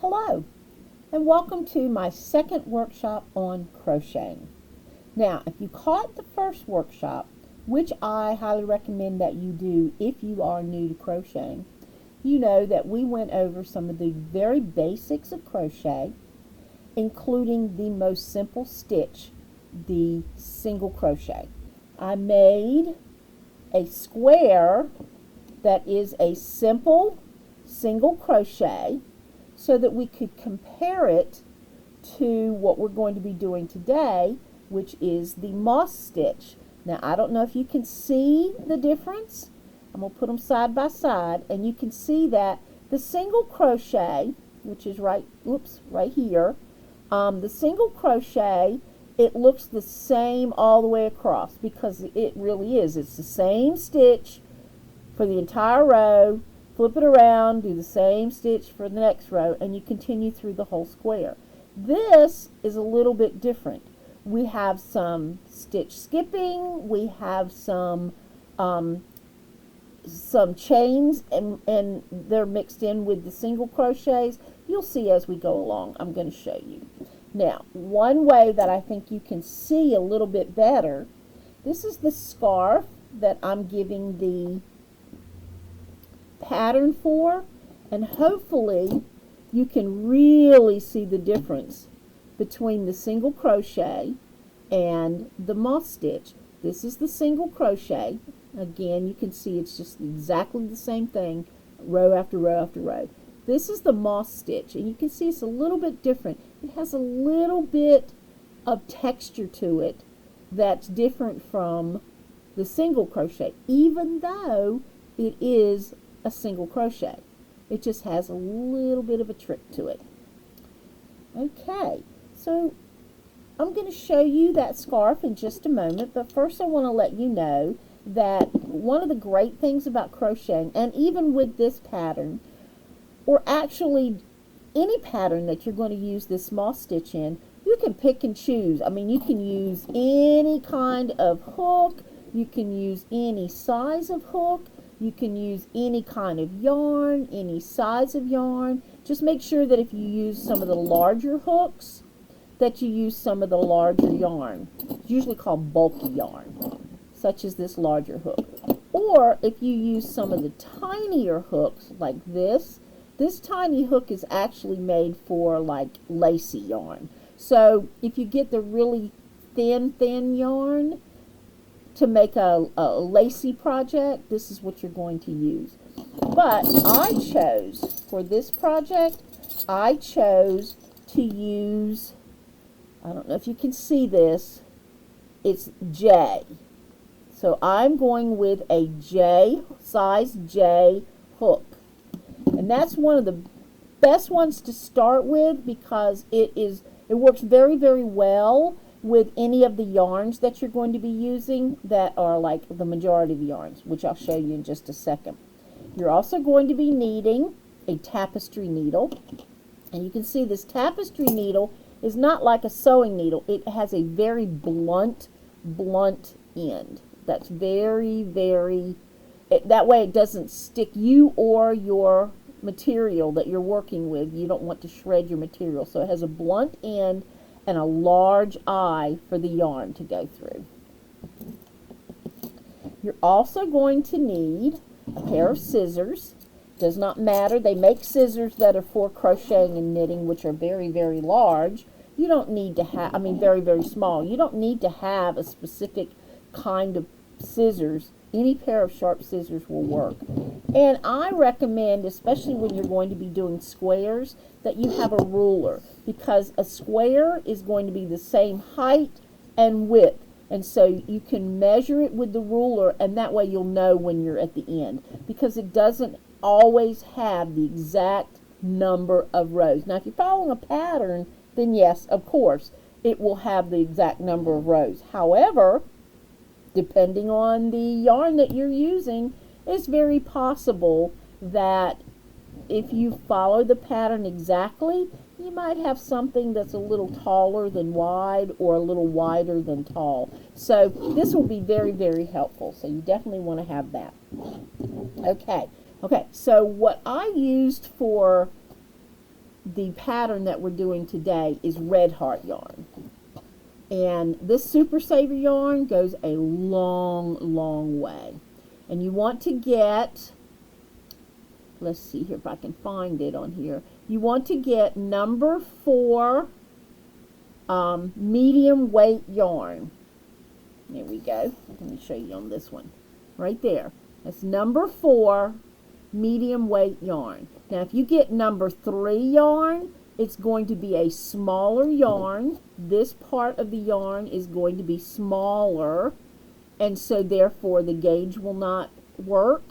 Hello, and welcome to my second workshop on crocheting. Now, if you caught the first workshop, which I highly recommend that you do if you are new to crocheting, you know that we went over some of the very basics of crochet, including the most simple stitch, the single crochet. I made a square that is a simple single crochet so that we could compare it to what we're going to be doing today, which is the moss stitch. Now, I don't know if you can see the difference. I'm going to put them side by side, and you can see that the single crochet, which is right here, the single crochet, it looks the same all the way across because it really is. It's the same stitch for the entire row. Flip it around, do the same stitch for the next row, and you continue through the whole square. This is a little bit different. We have some stitch skipping, we have some chains, and they're mixed in with the single crochets. You'll see as we go along. I'm going to show you. Now, one way that I think you can see a little bit better, this is the scarf that I'm giving the pattern for, and hopefully you can really see the difference between the single crochet and the moss stitch. This is the single crochet. Again, you can see it's just exactly the same thing, row after row after row. This is the moss stitch, and you can see it's a little bit different. It has a little bit of texture to it that's different from the single crochet, even though it is a single crochet. It just has a little bit of a trick to it. Okay, so I'm going to show you that scarf in just a moment, but first I want to let you know that one of the great things about crocheting, and even with this pattern, or actually any pattern that you're going to use this moss stitch in, you can pick and choose. I mean, you can use any kind of hook, you can use any size of hook, you can use any kind of yarn, any size of yarn. Just make sure that if you use some of the larger hooks, that you use some of the larger yarn. It's usually called bulky yarn, such as this larger hook. Or if you use some of the tinier hooks, like this tiny hook is actually made for like lacy yarn. So if you get the really thin yarn, to make a lacy project, this is what you're going to use. But I chose, for this project, I chose to use, I don't know if you can see this, it's J. So I'm going with a size J hook. And that's one of the best ones to start with because it works very, very well with any of the yarns that you're going to be using that are like the majority of the yarns, which I'll show you in just a second. You're also going to be needing a tapestry needle. And you can see this tapestry needle is not like a sewing needle. It has a very blunt end. That's very, very, that way it doesn't stick you or your material that you're working with. You don't want to shred your material. So it has a blunt end and a large eye for the yarn to go through. You're also going to need a pair of scissors. Does not matter. They make scissors that are for crocheting and knitting, which are very, very large. You don't need to have, very, very small. You don't need to have a specific kind of scissors. Any pair of sharp scissors will work. And I recommend, especially when you're going to be doing squares, that you have a ruler, because a square is going to be the same height and width. And so you can measure it with the ruler, and that way you'll know when you're at the end, because it doesn't always have the exact number of rows. Now, if you're following a pattern, then yes, of course, it will have the exact number of rows. However, depending on the yarn that you're using, it's very possible that if you follow the pattern exactly, you might have something that's a little taller than wide or a little wider than tall. So this will be very, very helpful. So you definitely want to have that. Okay, so what I used for the pattern that we're doing today is red heart yarn. And this Super Saver yarn goes a long, long way. And you want to get, let's see here if I can find it on here. You want to get number 4 medium weight yarn. There we go. Let me show you on this one. Right there. That's number 4 medium weight yarn. Now if you get number 3 yarn, it's going to be a smaller yarn. This part of the yarn is going to be smaller, and so therefore the gauge will not work.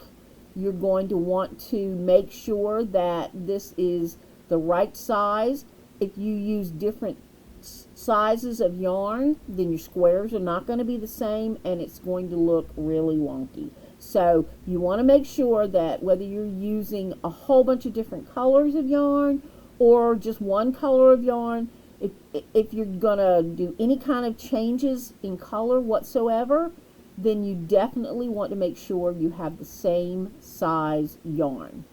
You're going to want to make sure that this is the right size. If you use different sizes of yarn, then your squares are not going to be the same, and it's going to look really wonky. So you want to make sure that whether you're using a whole bunch of different colors of yarn or just one color of yarn, if you're going to do any kind of changes in color whatsoever, then you definitely want to make sure you have the same size yarn.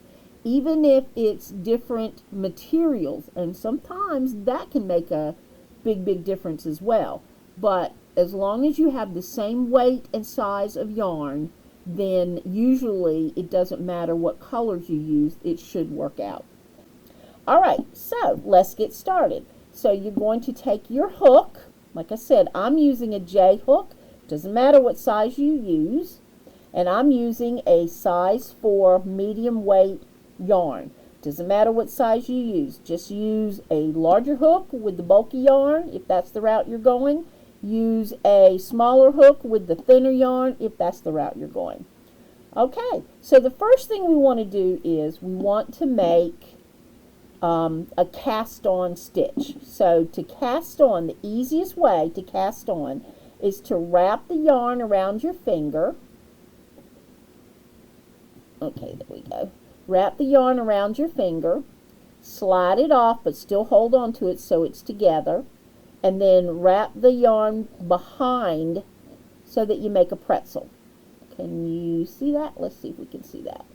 Even if it's different materials, and sometimes that can make a big difference as well. But as long as you have the same weight and size of yarn, then usually it doesn't matter what colors you use, it should work out. Alright, so let's get started. So you're going to take your hook. Like I said, I'm using a J hook. Doesn't matter what size you use. And I'm using a size 4 medium weight yarn. Doesn't matter what size you use. Just use a larger hook with the bulky yarn if that's the route you're going. Use a smaller hook with the thinner yarn if that's the route you're going. Okay, so the first thing we want to do is we want to make a cast on stitch. So to cast on, the easiest way to cast on is to wrap the yarn around your finger. Okay, there we go. Wrap the yarn around your finger, slide it off but still hold on to it so it's together, and then wrap the yarn behind so that you make a pretzel. Can you see that? Let's see if we can see that.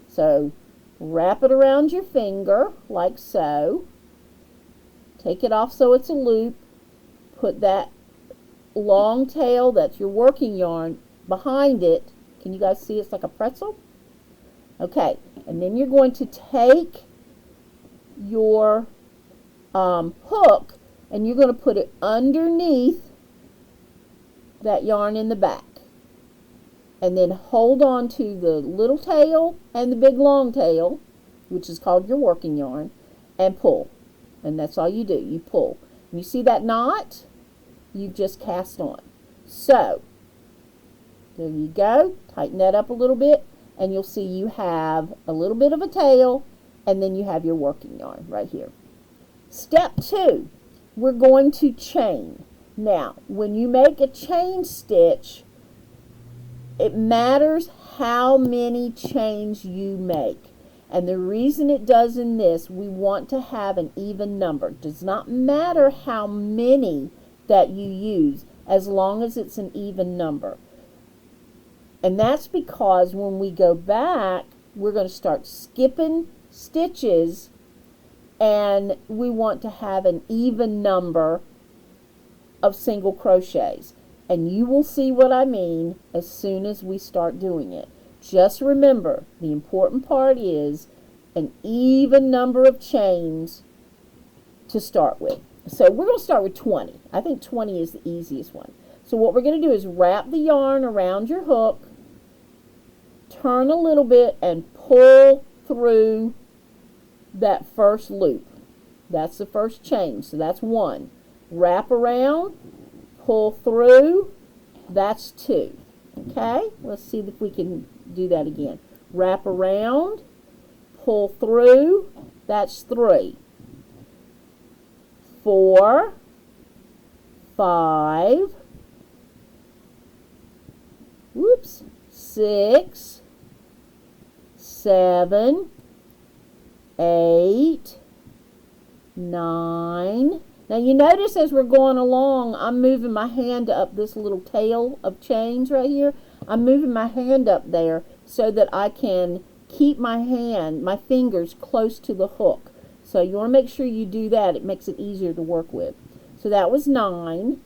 So wrap it around your finger like so. Take it off so it's a loop. Put that long tail, that's your working yarn, behind it. Can you guys see it's like a pretzel? Okay, and then you're going to take your hook and you're going to put it underneath that yarn in the back. And then hold on to the little tail and the big long tail, which is called your working yarn, and pull. And that's all you do, you pull. And you see that knot? You've just cast on. So, there you go. Tighten that up a little bit, and you'll see you have a little bit of a tail, and then you have your working yarn right here. Step 2, we're going to chain. Now, when you make a chain stitch, it matters how many chains you make. And the reason it does in this, we want to have an even number. It does not matter how many that you use, as long as it's an even number. And that's because when we go back, we're going to start skipping stitches, and we want to have an even number of single crochets. And you will see what I mean as soon as we start doing it. Just remember, the important part is an even number of chains to start with. So we're going to start with 20. I think 20 is the easiest one. So what we're going to do is wrap the yarn around your hook, turn a little bit, and pull through that first loop. That's the first chain, so that's 1. Wrap around, pull through, that's 2. Okay, let's see if we can do that again. Wrap around, pull through, that's 3. 4, 5, 6, 7, 8, 9. Now you notice as we're going along, I'm moving my hand up this little tail of chains right here. I'm moving my hand up there so that I can keep my fingers close to the hook. So So you want to make sure you do that. It makes it easier to work with. So that was 9.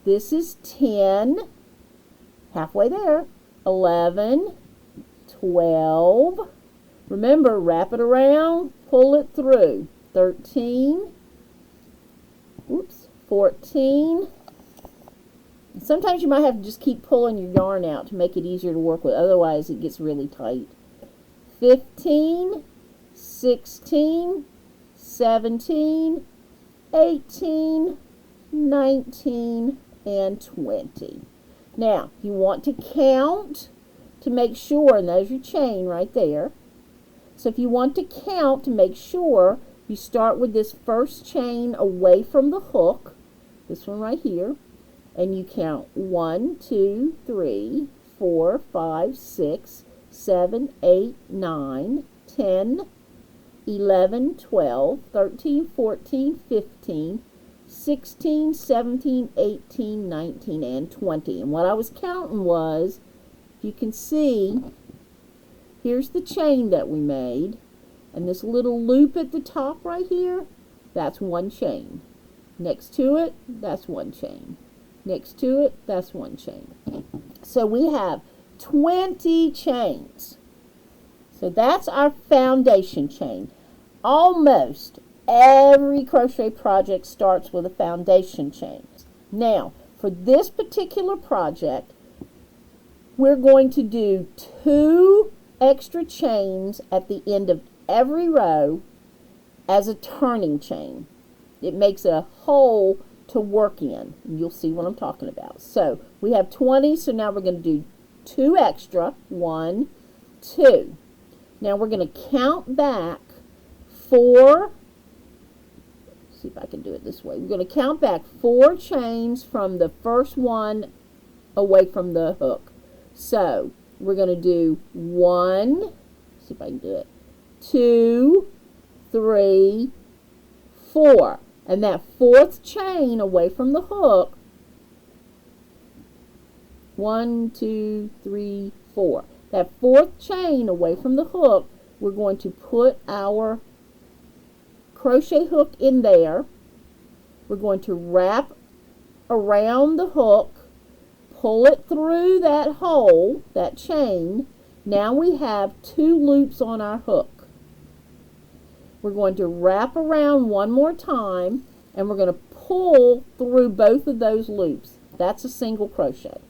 This is 10. Halfway there. 11. 12. Remember, wrap it around, pull it through. 13. Oops. 14. Sometimes you might have to just keep pulling your yarn out to make it easier to work with. Otherwise, it gets really tight. 15. 16. 17. 18. 19. And 20. Now, you want to count to make sure, and there's your chain right there. So if you want to count to make sure, you start with this first chain away from the hook, this one right here, and you count 1, 2, 3, 4, 5, 6, 7, 8, 9, 10, 11, 12, 13, 14, 15, 16, 17, 18, 19, and 20. And what I was counting was, you can see, here's the chain that we made, and this little loop at the top right here, that's one chain. Next to it, that's one chain. Next to it, that's one chain. So we have 20 chains. So that's our foundation chain. Almost every crochet project starts with a foundation chain. Now, for this particular project, we're going to do 2 extra chains at the end of every row as a turning chain. It makes a hole to work in. You'll see what I'm talking about. So we have 20, so now we're going to do 2 extra. 1, 2. Now we're going to count back 4. See if I can do it this way. We're going to count back 4 chains from the first one away from the hook. So we're going to do 1, see if I can do it, 2, 3, 4. And that 4th chain away from the hook, 1, 2, 3, 4. That 4th chain away from the hook, we're going to put our crochet hook in there. We're going to wrap around the hook, pull it through that hole, that chain. Now we have 2 loops on our hook. We're going to wrap around one more time, and we're going to pull through both of those loops. That's a single crochet.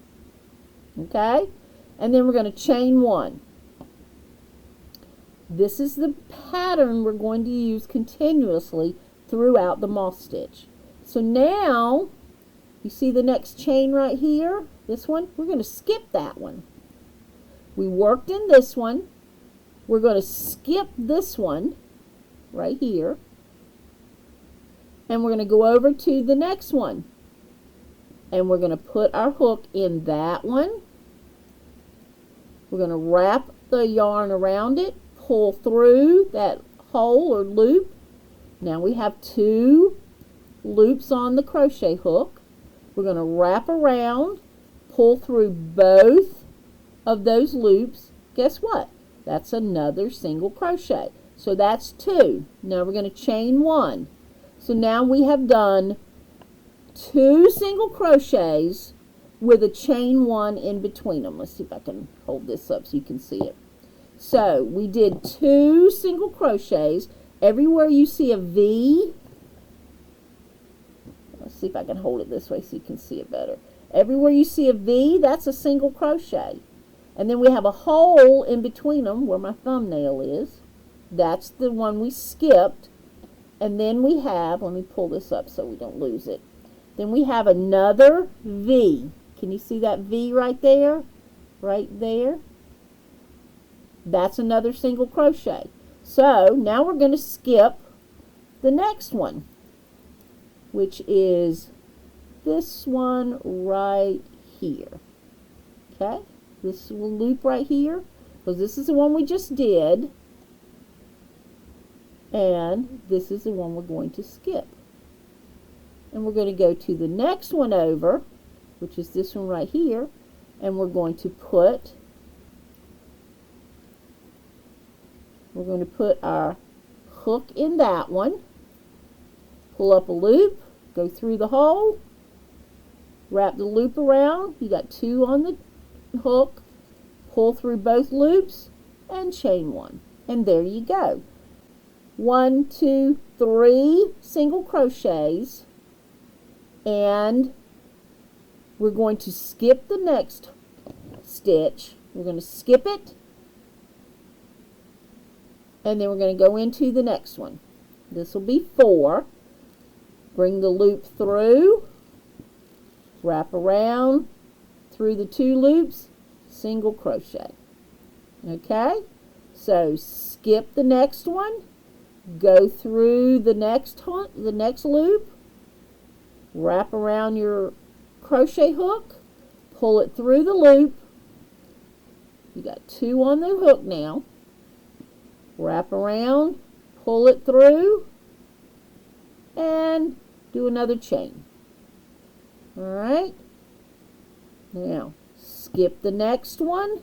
Okay? And then we're going to chain 1. This is the pattern we're going to use continuously throughout the moss stitch. So now, you see the next chain right here? This one? We're going to skip that one. We worked in this one. We're going to skip this one right here. And we're going to go over to the next one. And we're going to put our hook in that one. We're going to wrap the yarn around it, pull through that hole or loop. Now we have 2 loops on the crochet hook. We're going to wrap around, pull through both of those loops. Guess what? That's another single crochet. So that's 2. Now we're going to chain 1. So now we have done 2 single crochets with a chain 1 in between them. Let's see if I can hold this up so you can see it. So we did 2 single crochets. Everywhere you see a V, let's see if I can hold it this way so you can see it better. Everywhere you see a V, that's a single crochet. And then we have a hole in between them where my thumbnail is. That's the one we skipped. And then we have, let me pull this up so we don't lose it. Then we have another V. Can you see that V right there? Right there. That's another single crochet. So now we're going to skip the next one, which is this one right here. Okay? This will loop right here, because this is the one we just did. And this is the one we're going to skip. And we're going to go to the next one over, which is this one right here, and we're going to put our hook in that one, pull up a loop, go through the hole, wrap the loop around. You got 2 on the hook, pull through both loops, and chain 1. And there you go. 1, 2, 3 single crochets, and we're going to skip the next stitch. We're going to skip it, and then we're going to go into the next one. This will be 4. Bring the loop through, wrap around through the 2 loops, single crochet. Okay, so skip the next one, go through the next loop, wrap around your crochet hook, pull it through the loop. You got 2 on the hook now. Wrap around, pull it through, and do another chain. All right, now skip the next one,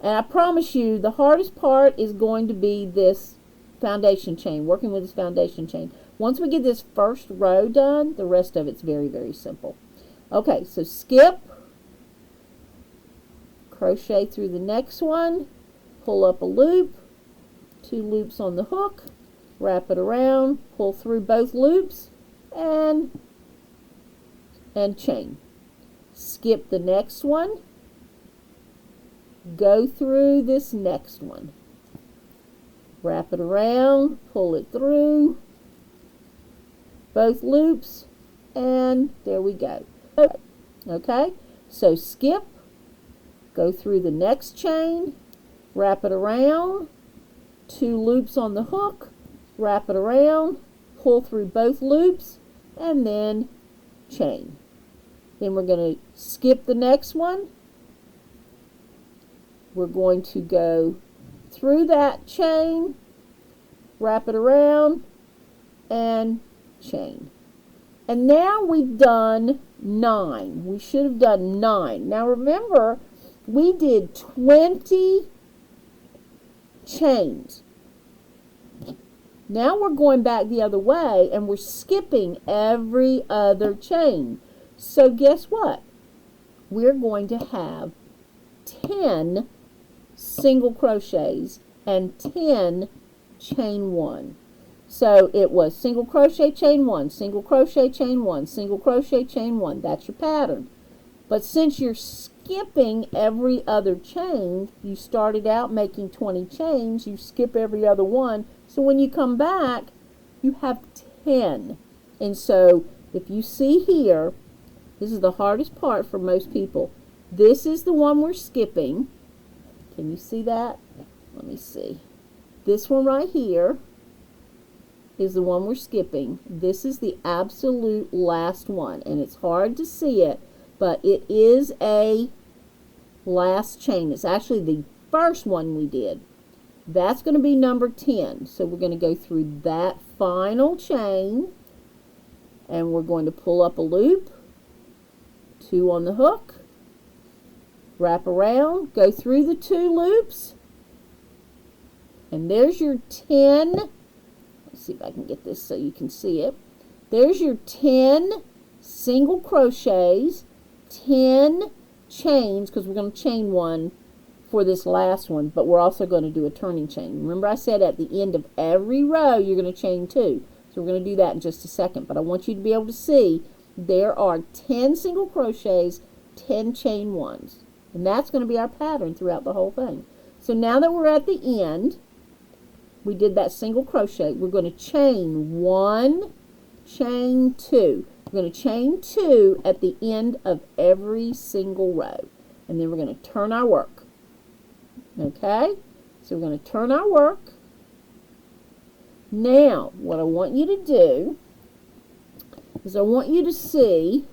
and I promise you the hardest part is going to be this foundation chain, working with this foundation chain. Once we get this first row done, the rest of it's very, very simple. Okay, so skip, crochet through the next one, pull up a loop, 2 loops on the hook, wrap it around, pull through both loops, and chain. Skip the next one, go through this next one, wrap it around, pull it through both loops, and there we go. Okay, so skip, go through the next chain, wrap it around, 2 loops on the hook, wrap it around, pull through both loops, and then chain. Then we're going to skip the next one. We're going to go through that chain, wrap it around, and chain. And now we've done 9. We should have done 9. Now remember, we did 20 chains. Now we're going back the other way, and we're skipping every other chain. So guess what? We're going to have 10 single crochets and 10 chain 1. So it was single crochet, chain 1, single crochet, chain 1, single crochet, chain 1. That's your pattern. But since you're skipping every other chain, you started out making 20 chains, you skip every other one. So when you come back, you have 10. And so if you see here, this is the hardest part for most people. This is the one we're skipping. Can you see that? Let me see. This one right here is the one we're skipping. This is the absolute last one, and it's hard to see it, but it is a last chain. It's actually the first one we did. That's going to be number 10. So we're going to go through that final chain, and we're going to pull up a loop, 2 on the hook, wrap around, go through the 2 loops, and there's your 10. Let's see if I can get this so you can see it. There's your 10 single crochets, 10 chains, because we're going to chain 1 for this last one, but we're also going to do a turning chain. Remember I said at the end of every row you're going to chain 2. So we're going to do that in just a second, but I want you to be able to see there are 10 single crochets, 10 chain 1s. And that's going to be our pattern throughout the whole thing. So now that we're at the end, we did that single crochet. We're going to chain 1, chain 2. We're going to chain 2 at the end of every single row. And then we're going to turn our work. Okay? So we're going to turn our work. Now, what I want you to do is I want you to see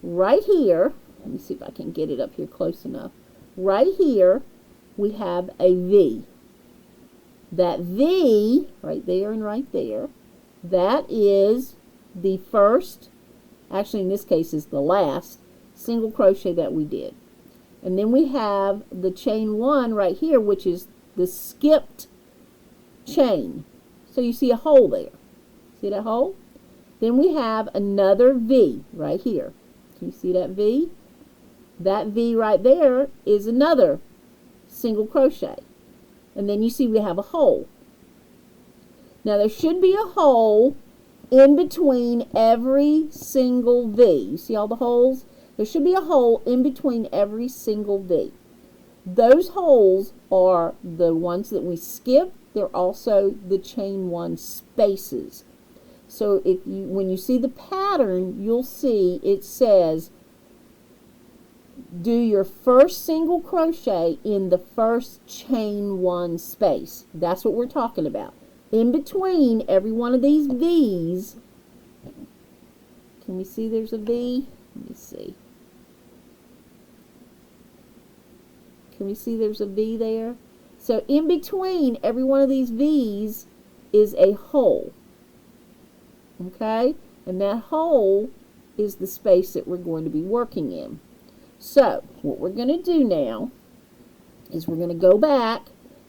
right here, let me see if I can get it up here close enough. Right here, we have a V. That V, right there and right there, that is the first, actually in this case is the last, single crochet that we did. And then we have the chain 1 right here, which is the skipped chain. So you see a hole there. See that hole? Then we have another V right here. Can you see that V? That V right there is another single crochet. And then you see we have a hole. Now there should be a hole in between every single V. You see all the holes? There should be a hole in between every single V. Those holes are the ones that we skip. They're also the chain one spaces. So when you see the pattern, you'll see it says do your first single crochet in the first chain one space. That's what we're talking about. In between every one of these V's, can we see there's a V? Let me see. Can we see there's a V there? So in between every one of these V's is a hole. Okay? And that hole is the space that we're going to be working in. So what we're going to do now is we're going to go back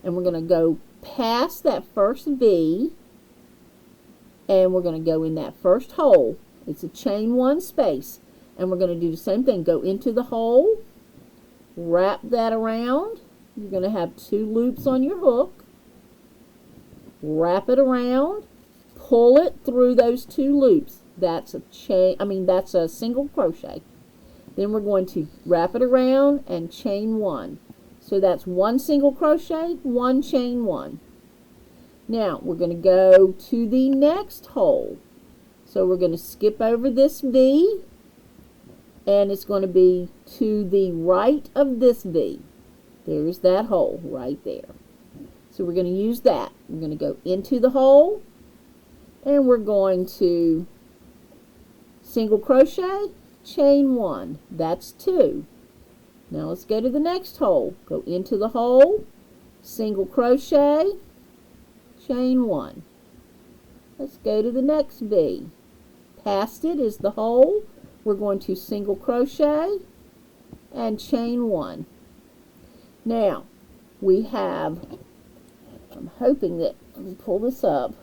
and we're going to go past that first V and we're going to go in that first hole. It's a chain one space. And we're going to do the same thing. Go into the hole, wrap that around. You're going to have 2 loops on your hook. Wrap it around, pull it through those 2 loops. That's that's a single crochet. Then we're going to wrap it around and chain 1. So that's 1 single crochet, 1 chain 1. Now we're going to go to the next hole. So we're going to skip over this V and it's going to be to the right of this V. There's that hole right there. So we're going to use that. We're going to go into the hole and we're going to single crochet, chain 1. That's 2. Now let's go to the next hole. Go into the hole, single crochet, chain 1. Let's go to the next V. Past it is the hole. We're going to single crochet and chain 1. Now we have, I'm hoping that, let me pull this up.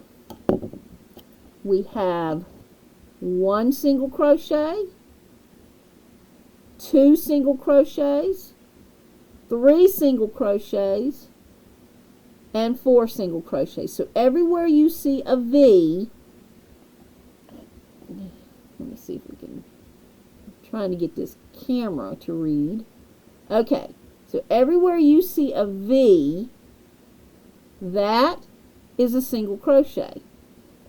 We have 1 single crochet, 2 single crochets, 3 single crochets, and 4 single crochets. So everywhere you see a V, let me see if we can, I'm trying to get this camera to read. Okay, so everywhere you see a V, that is a single crochet.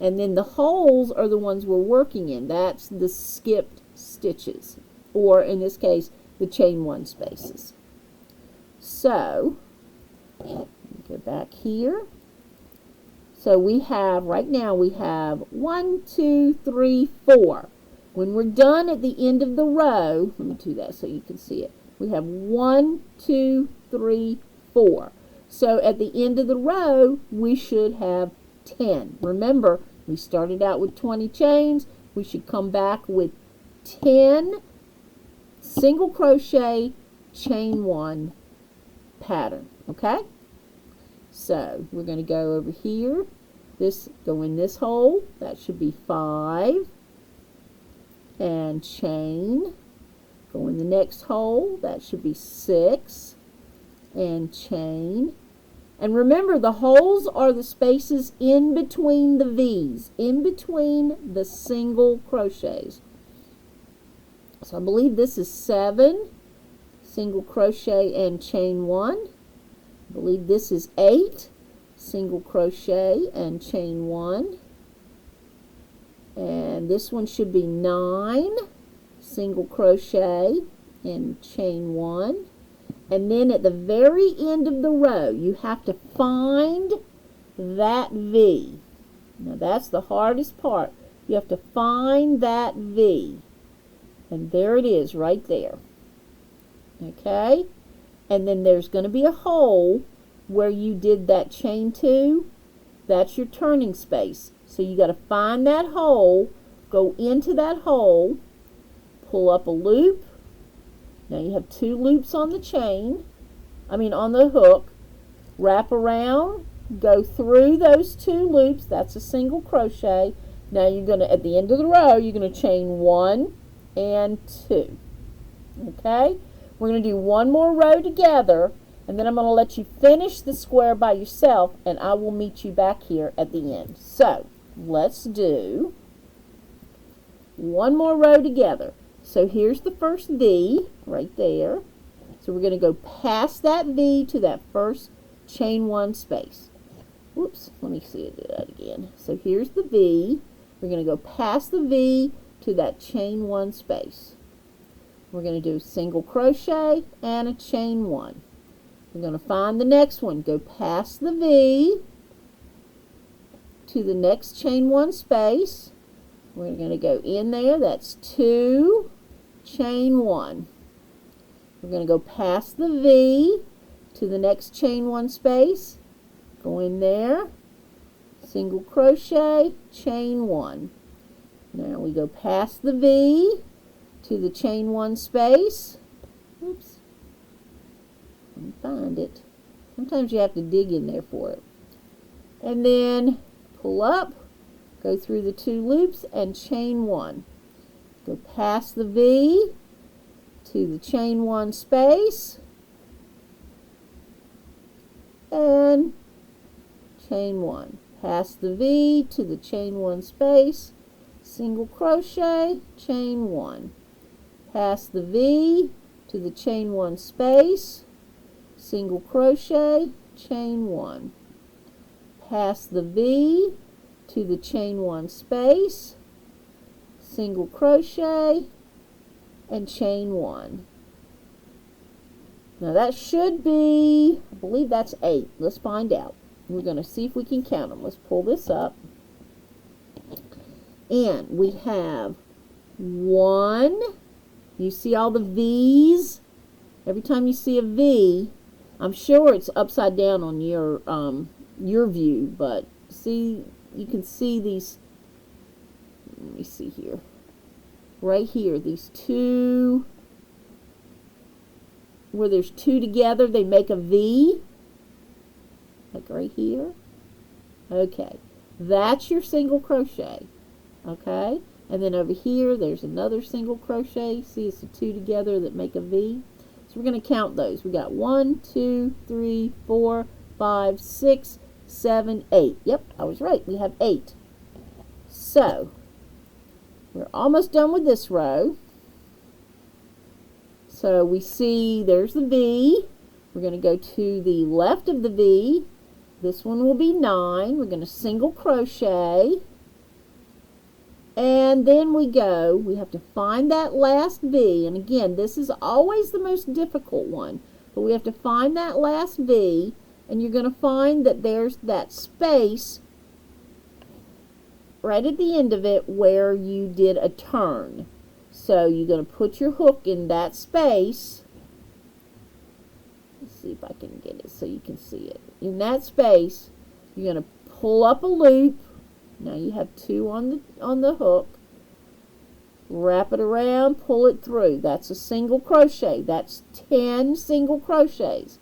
And then the holes are the ones we're working in. That's the skipped stitches, or in this case, the chain 1 spaces. So, go back here. So we have, right now we have 1, 2, 3, 4. When we're done at the end of the row, let me do that so you can see it. We have 1, 2, 3, 4. So at the end of the row, we should have 10. Remember, we started out with 20 chains. We should come back with 10 single crochet, chain 1 pattern. Okay? So we're going to go over here. Go in this hole. That should be 5. And chain. Go in the next hole. That should be 6. And chain. And remember, the holes are the spaces in between the V's, in between the single crochets. So I believe this is 7 single crochet and chain 1. I believe this is 8 single crochet and chain 1. And this one should be 9 single crochet and chain 1. And then at the very end of the row, you have to find that V. Now that's the hardest part. You have to find that V. And there it is right there. Okay? And then there's going to be a hole where you did that chain 2. That's your turning space. So you got to find that hole, go into that hole, pull up a loop. Now you have 2 loops on the chain, on the hook, wrap around, go through those 2 loops. That's a single crochet. Now you're going to, at the end of the row, you're going to chain 1 and 2. Okay? We're going to do one more row together, and then I'm going to let you finish the square by yourself, and I will meet you back here at the end. So let's do one more row together. So here's the first V right there. So we're going to go past that V to that first chain 1 space. Whoops, let me see it do that again. So here's the V. We're going to go past the V to that chain 1 space. We're going to do single crochet and a chain 1. We're going to find the next one. Go past the V to the next chain 1 space. We're going to go in there. That's 2, chain 1. We're going to go past the V to the next chain 1 space. Go in there, single crochet, chain 1. Now we go past the V to the chain 1 space. Oops. Let me find it. Sometimes you have to dig in there for it. And then pull up, go through the 2 loops and chain 1. Go past the V to the chain 1 space and chain 1. Past the V to the chain 1 space, single crochet, chain 1. Past the V to the chain 1 space, single crochet, chain 1. Past the V to the chain 1 space, single crochet, and chain 1. Now that should be, I believe that's 8. Let's find out. We're going to see if we can count them. Let's pull this up. And we have 1. You see all the V's? Every time you see a V, I'm sure it's upside down on your view, but see, you can see these. Let me see here. Right here, these 2, where there's 2 together, they make a V. Like right here. Okay, that's your single crochet. Okay, and then over here, there's another single crochet. See, it's the 2 together that make a V. So we're going to count those. We got 1, 2, 3, 4, 5, 6, 7, 8. Yep, I was right. We have 8. So we're almost done with this row. So we see there's the V. We're going to go to the left of the V. This one will be 9. We're going to single crochet. And then we have to find that last V. And again, this is always the most difficult one. But we have to find that last V. And you're going to find that there's that space right at the end of it where you did a turn. So you're going to put your hook in that space. Let's see if I can get it so you can see it. In that space, you're going to pull up a loop. Now you have 2 on the hook. Wrap it around, pull it through. That's a single crochet. That's 10 single crochets.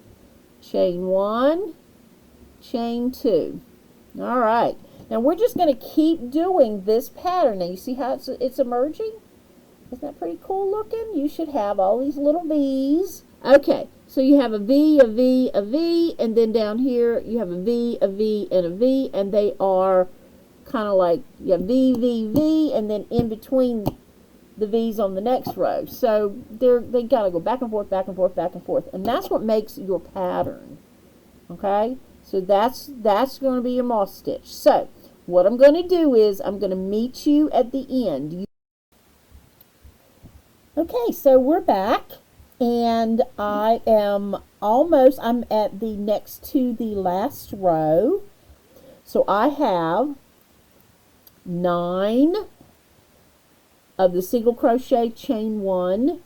Chain 1, chain 2. All right. Now we're just going to keep doing this pattern. Now you see how it's emerging? Isn't that pretty cool looking? You should have all these little V's. Okay, so you have a V, a V, a V, and then down here you have a V, a V, and a V, and they are kind of like, you have V, V, V, and then in between the V's on the next row. So they gotta go back and forth, back and forth, back and forth, and that's what makes your pattern. Okay, so that's going to be your moss stitch. So what I'm going to do is I'm going to meet you at the end. Okay, so we're back, and I'm at the next to the last row. So I have 9 of the single crochet chain 1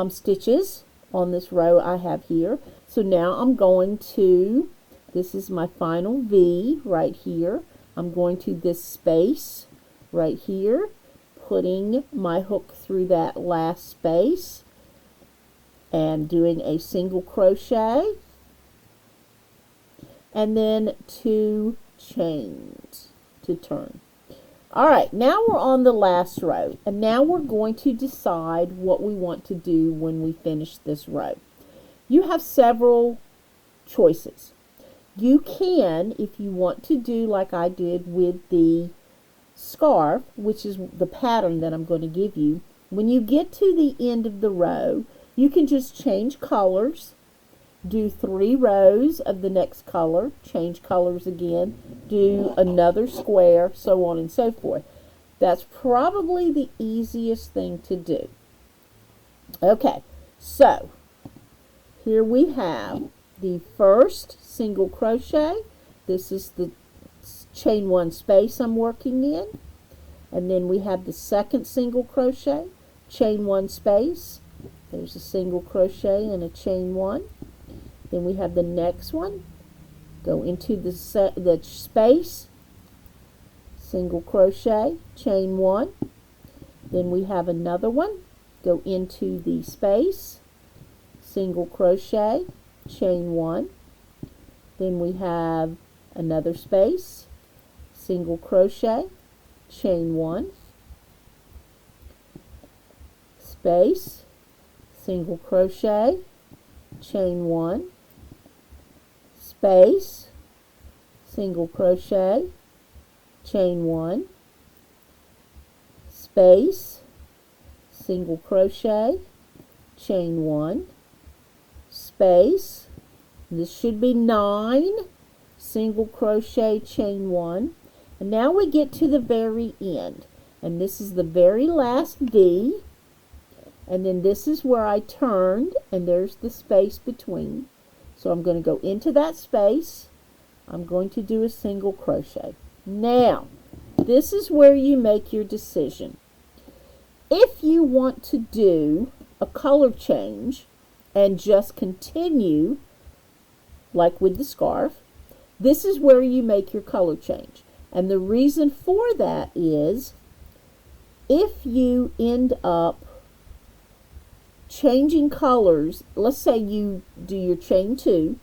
stitches on this row I have here. So now I'm going to, this is my final V right here. I'm going to this space right here, putting my hook through that last space and doing a single crochet. and then 2 chains to turn. Alright, now we're on the last row, and now we're going to decide what we want to do when we finish this row. You have several choices. You can, if you want to do like I did with the scarf, which is the pattern that I'm going to give you, when you get to the end of the row, you can just change colors, do 3 rows of the next color, change colors again, do another square, so on and so forth. That's probably the easiest thing to do. Okay, so here we have the first single crochet. This is the chain 1 space I'm working in. And then we have the second single crochet, chain 1 space. There's a single crochet and a chain 1. Then we have the next one. Go into the space, single crochet, chain 1. Then we have another one. Go into the space, single crochet, chain 1. Then we have another space, single crochet, chain 1, space, single crochet, chain 1, space, single crochet, chain 1, space, single crochet, chain 1, space, this should be 9, single crochet, chain 1, and now we get to the very end, and this is the very last V, and then this is where I turned, and there's the space between. So I'm going to go into that space, I'm going to do a single crochet. Now, this is where you make your decision. If you want to do a color change and just continue like with the scarf, this is where you make your color change. And the reason for that is if you end up changing colors, let's say you do your chain 2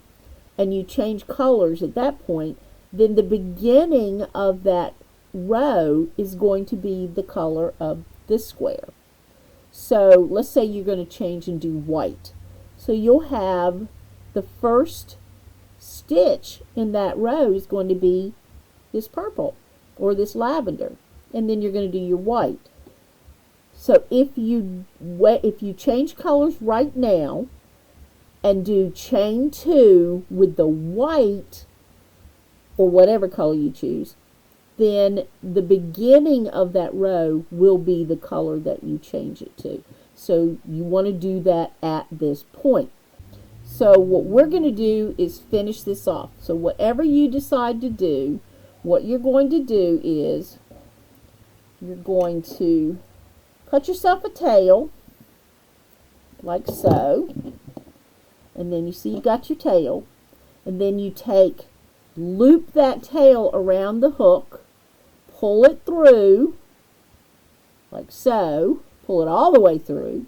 and you change colors at that point, then the beginning of that row is going to be the color of this square. So let's say you're going to change and do white. So you'll have the first stitch in that row is going to be this purple or this lavender, and then you're going to do your white. So if you change colors right now and do chain 2 with the white or whatever color you choose, then the beginning of that row will be the color that you change it to. So you want to do that at this point. So what we're going to do is finish this off. So whatever you decide to do, what you're going to do is you're going to cut yourself a tail like so, and then you see you got your tail, and then you loop that tail around the hook, pull it through like so, pull it all the way through,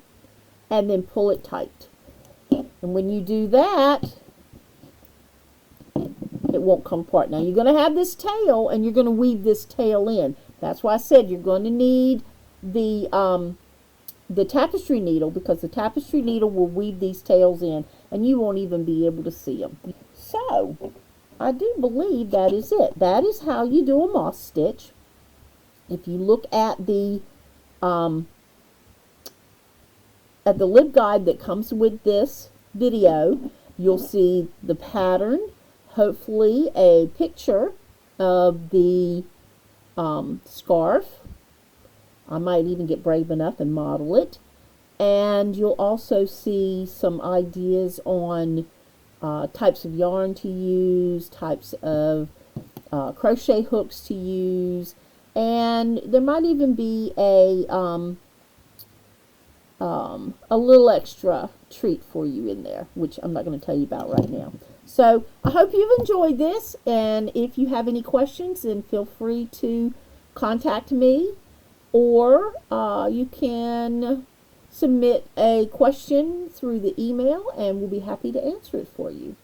and then pull it tight. And when you do that, it won't come apart. Now you're going to have this tail, and you're going to weave this tail in. That's why I said you're going to need the tapestry needle, because the tapestry needle will weave these tails in, and you won't even be able to see them. So I do believe that is it. That is how you do a moss stitch. If you look at the lib guide that comes with this video, you'll see the pattern, hopefully a picture of the scarf. I might even get brave enough and model it. And you'll also see some ideas on types of yarn to use, types of crochet hooks to use, and there might even be a little extra treat for you in there, which I'm not going to tell you about right now. So I hope you've enjoyed this, and if you have any questions, then feel free to contact me, or you can submit a question through the email, and we'll be happy to answer it for you.